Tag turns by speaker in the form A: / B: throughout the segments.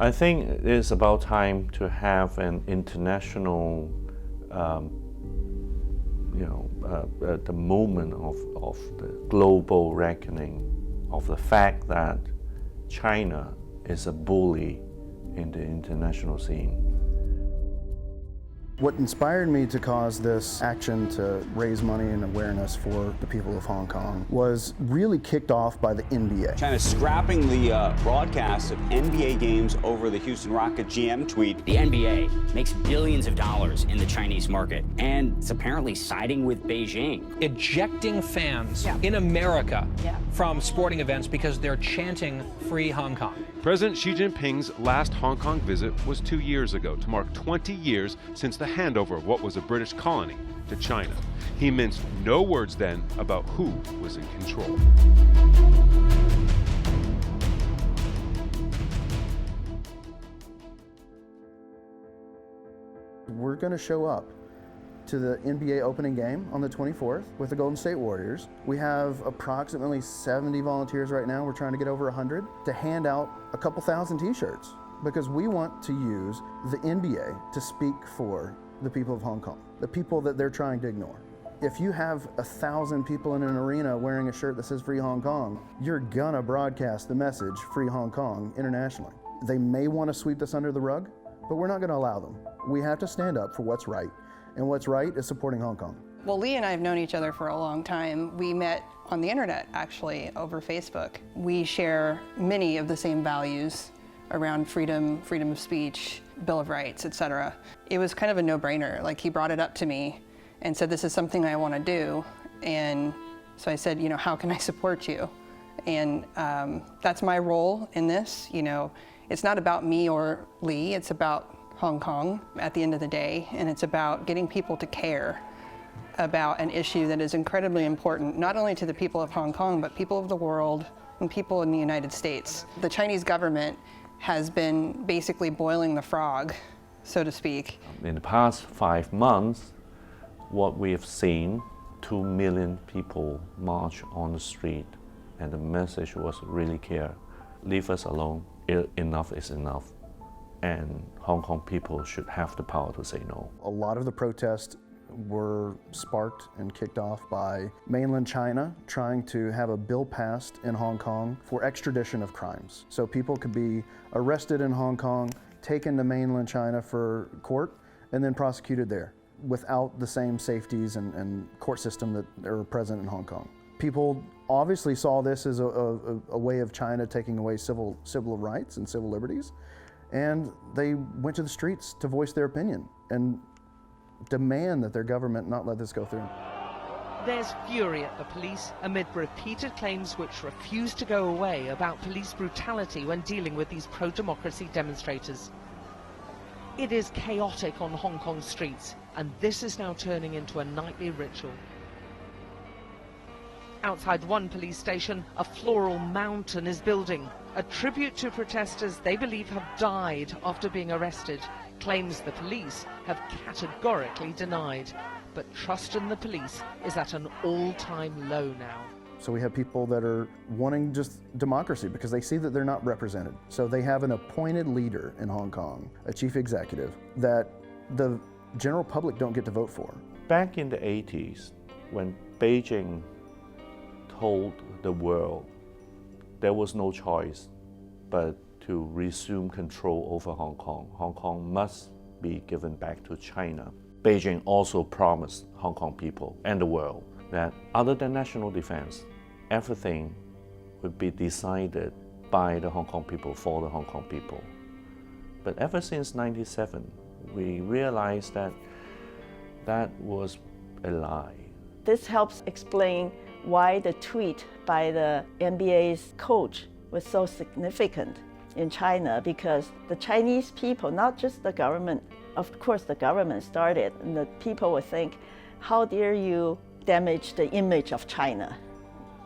A: I think it is about time to have an international, the moment of the global reckoning of the fact that China is a bully in the international scene.
B: What inspired me to cause this action to raise money and awareness for the people of Hong Kong was really kicked off by the NBA.
C: China's scrapping the broadcast of NBA games over the Houston Rockets GM tweet.
D: The NBA makes billions of dollars in the Chinese market, and it's apparently siding with Beijing.
E: Ejecting fans in America from sporting events because they're chanting Free Hong Kong.
F: President Xi Jinping's last Hong Kong visit was 2 years ago to mark 20 years since the handover of what was a British colony to China. He minced no words then about who was in control.
B: We're going to show up to the NBA opening game on the 24th with the Golden State Warriors. We have approximately 70 volunteers right now. We're trying to get over 100 to hand out a couple thousand t-shirts because we want to use the NBA to speak for the people of Hong Kong, the people that they're trying to ignore. If you have 1,000 people in an arena wearing a shirt that says Free Hong Kong, you're gonna broadcast the message Free Hong Kong internationally. They may want to sweep this under the rug, but we're not gonna allow them. We have to stand up for what's right. And what's right is supporting Hong Kong.
G: Well, Lee and I have known each other for a long time. We met on the internet, actually, over Facebook. We share many of the same values around freedom of speech, Bill of Rights, etc. It was kind of a no-brainer. Like, he brought it up to me and said, this is something I want to do. And so I said, how can I support you? And that's my role in this. It's not about me or Lee, it's about Hong Kong at the end of the day, and it's about getting people to care about an issue that is incredibly important, not only to the people of Hong Kong, but people of the world and people in the United States. The Chinese government has been basically boiling the frog, so to speak.
A: In the past 5 months, what we have seen, 2 million people march on the street, and the message was really clear. Leave us alone, enough is enough. And Hong Kong people should have the power to say no.
B: A lot of the protests were sparked and kicked off by mainland China trying to have a bill passed in Hong Kong for extradition of crimes. So people could be arrested in Hong Kong, taken to mainland China for court, and then prosecuted there without the same safeties and court system that are present in Hong Kong. People obviously saw this as a way of China taking away civil rights and civil liberties. And they went to the streets to voice their opinion and demand that their government not let this go through.
H: There's fury at the police amid repeated claims which refuse to go away about police brutality when dealing with these pro-democracy demonstrators. It is chaotic on Hong Kong streets, and this is now turning into a nightly ritual. Outside one police station, a floral mountain is building, a tribute to protesters they believe have died after being arrested, claims the police have categorically denied. But trust in the police is at an all-time low now.
B: So we have people that are wanting just democracy because they see that they're not represented. So they have an appointed leader in Hong Kong, a chief executive, that the general public don't get to vote for.
A: Back in the 80s, when Beijing told the world there was no choice but to resume control over Hong Kong. Hong Kong must be given back to China. Beijing also promised Hong Kong people and the world that other than national defense, everything would be decided by the Hong Kong people for the Hong Kong people. But ever since '97, we realized that that was a lie.
I: This helps explain why the tweet by the NBA's coach was so significant in China, because the Chinese people, not just the government, of course the government started, and the people would think, how dare you damage the image of China?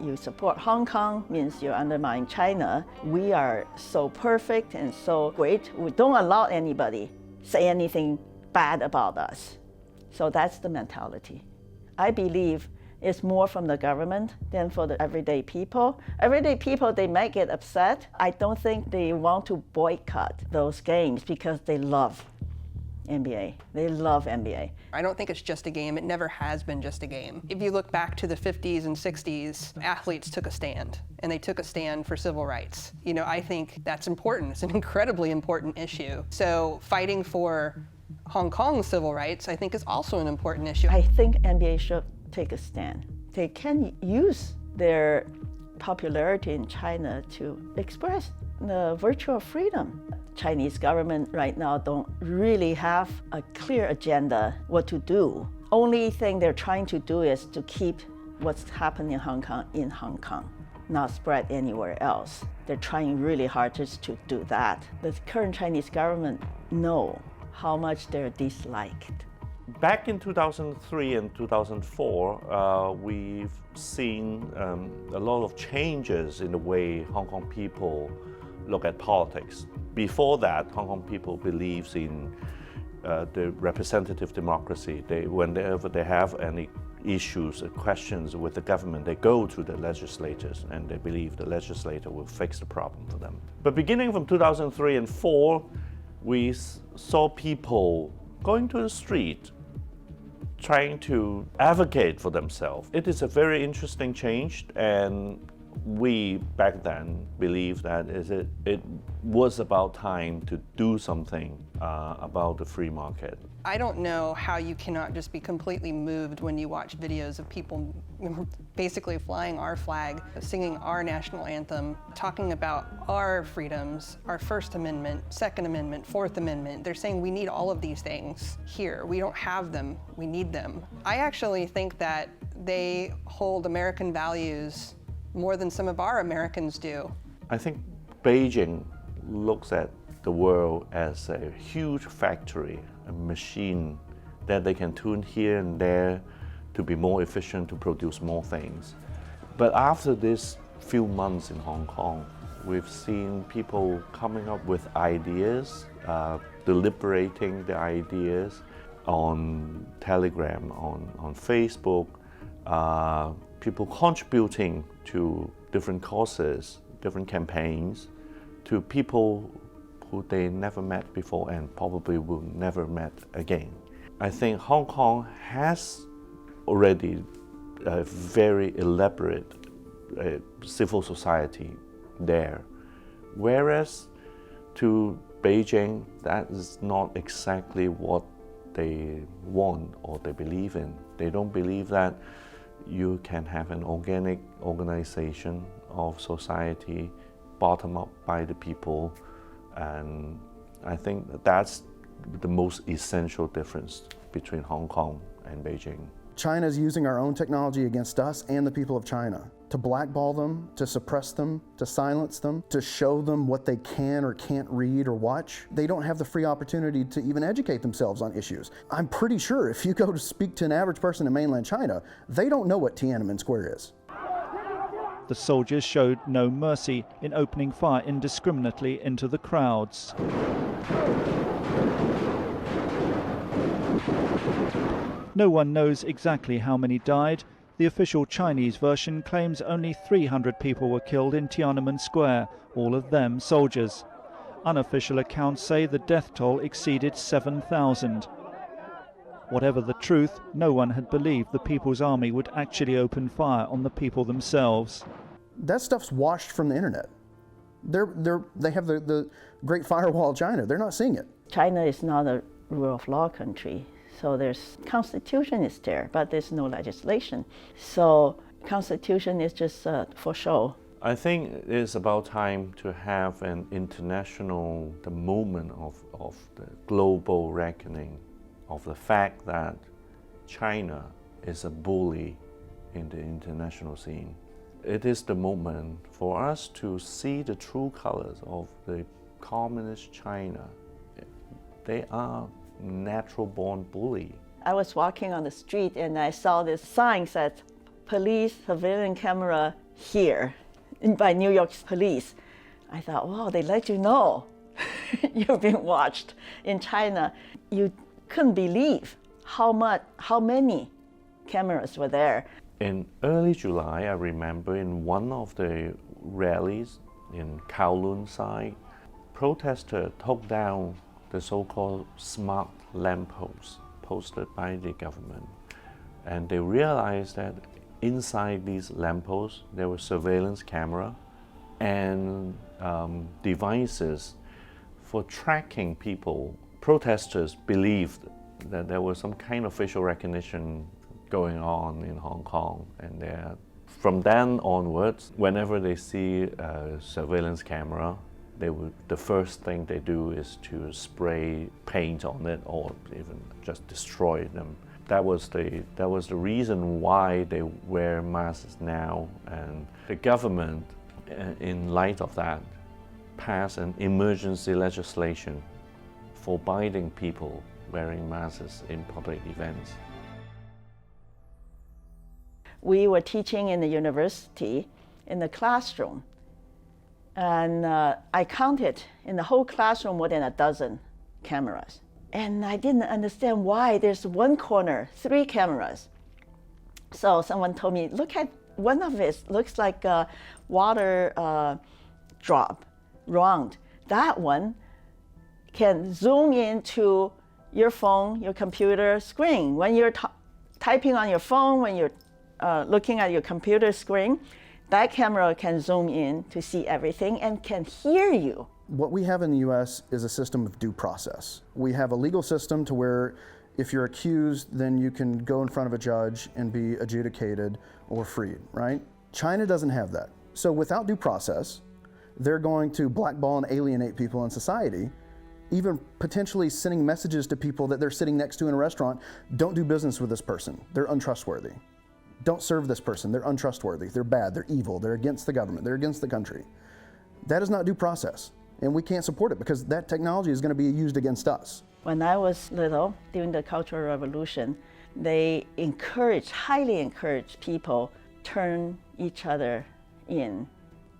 I: You support Hong Kong means you undermine China. We are so perfect and so great, we don't allow anybody say anything bad about us. So that's the mentality. I believe is more from the government than for the everyday people. Everyday people, they might get upset. I don't think they want to boycott those games because they love NBA. They love NBA.
G: I don't think it's just a game. It never has been just a game. If you look back to the 50s and 60s, athletes took a stand, and they took a stand for civil rights. You know, I think that's important. It's an incredibly important issue. So fighting for Hong Kong's civil rights, I think, is also an important issue.
I: I think NBA should take a stand. They can use their popularity in China to express the virtue of freedom. Chinese government right now don't really have a clear agenda what to do. Only thing they're trying to do is to keep what's happening in Hong Kong, not spread anywhere else. They're trying really hard just to do that. The current Chinese government know how much they're disliked.
A: Back in 2003 and 2004, we've seen a lot of changes in the way Hong Kong people look at politics. Before that, Hong Kong people believes in the representative democracy. Whenever they have any issues or questions with the government, they go to the legislators and they believe the legislator will fix the problem for them. But beginning from 2003 and 2004, we saw people going to the street trying to advocate for themselves. It is a very interesting change, and we back then believed that it was about time to do something about the free market.
G: I don't know how you cannot just be completely moved when you watch videos of people basically flying our flag, singing our national anthem, talking about our freedoms, our First Amendment, Second Amendment, Fourth Amendment. They're saying we need all of these things here. We don't have them, we need them. I actually think that they hold American values more than some of our Americans do.
A: I think Beijing looks at the world as a huge factory, a machine that they can tune here and there to be more efficient, to produce more things. But after this few months in Hong Kong, we've seen people coming up with ideas, deliberating the ideas on Telegram, on Facebook, people contributing to different causes, different campaigns, to people who they never met before and probably will never met again. I think Hong Kong has already a very elaborate civil society there, whereas to Beijing, that is not exactly what they want or they believe in. They don't believe that you can have an organic organization of society bottom up by the people, and I think that's the most essential difference between Hong Kong and Beijing.
B: China is using our own technology against us and the people of China to blackball them, to suppress them, to silence them, to show them what they can or can't read or watch. They don't have the free opportunity to even educate themselves on issues. I'm pretty sure if you go to speak to an average person in mainland China, they don't know what Tiananmen Square is.
J: The soldiers showed no mercy in opening fire indiscriminately into the crowds. No one knows exactly how many died. The official Chinese version claims only 300 people were killed in Tiananmen Square, all of them soldiers. Unofficial accounts say the death toll exceeded 7,000. Whatever the truth, no one had believed the People's Army would actually open fire on the people themselves.
B: That stuff's washed from the internet. They have the Great Firewall of China. They're not seeing it.
I: China is not a rule of law country. So there's constitution is there, but there's no legislation. So constitution is just for show.
A: I think it's about time to have an international, the moment of the global reckoning of the fact that China is a bully in the international scene. It is the moment for us to see the true colors of the communist China. They are natural-born bully.
I: I was walking on the street and I saw this sign that police surveillance camera here by New York police. I thought, wow, they let you know you've been watched. In China, you couldn't believe how many cameras were there.
A: In early July, I remember in one of the rallies in Kowloon side, protesters took down the so-called smart lampposts posted by the government. And they realized that inside these lampposts, there was surveillance camera and devices for tracking people. Protesters believed that there was some kind of facial recognition going on in Hong Kong, and from then onwards, whenever they see a surveillance camera, the first thing they do is to spray paint on it or even just destroy them. That was the reason why they wear masks now, and the government, in light of that, passed an emergency legislation forbidding people wearing masks in public events.
I: We were teaching in the university in the classroom, and I counted in the whole classroom more than a dozen cameras. And I didn't understand why there's one corner, 3 cameras. So someone told me, look at one of it, looks like a water drop, round. That one can zoom into your phone, your computer screen. When you're typing on your phone, when you're looking at your computer screen, that camera can zoom in to see everything and can hear you.
B: What we have in the US is a system of due process. We have a legal system to where if you're accused, then you can go in front of a judge and be adjudicated or freed, right? China doesn't have that. So without due process, they're going to blackball and alienate people in society, even potentially sending messages to people that they're sitting next to in a restaurant: don't do business with this person, they're untrustworthy. Don't serve this person, they're untrustworthy, they're bad, they're evil, they're against the government, they're against the country. That is not due process, and we can't support it because that technology is going to be used against us.
I: When I was little, during the Cultural Revolution, they highly encouraged people turn each other in,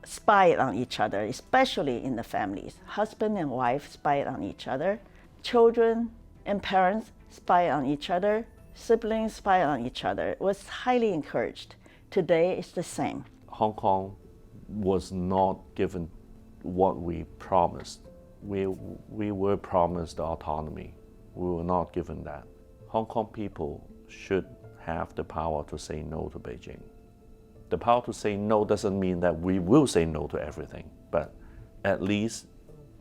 I: spy on each other, especially in the families. Husband and wife spy on each other, children and parents spy on each other, siblings spy on each other. It was highly encouraged. Today it's the same.
A: Hong Kong was not given what we promised. We were promised autonomy. We were not given that. Hong Kong people should have the power to say no to Beijing. The power to say no doesn't mean that we will say no to everything, but at least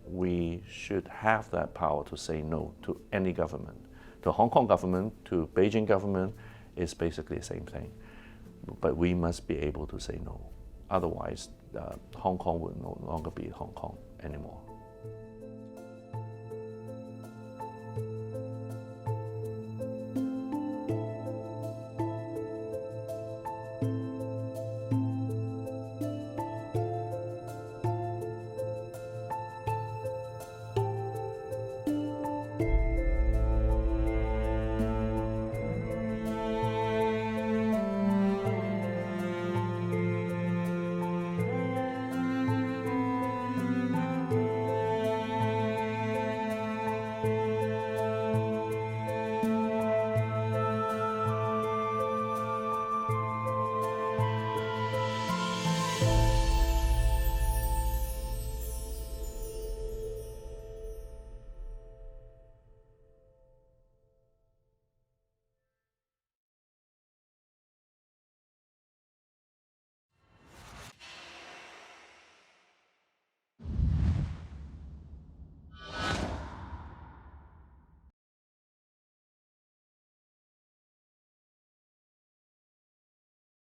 A: we should have that power to say no to any government. The Hong Kong government, to Beijing government, is basically the same thing. But we must be able to say no. Otherwise, Hong Kong will no longer be Hong Kong anymore.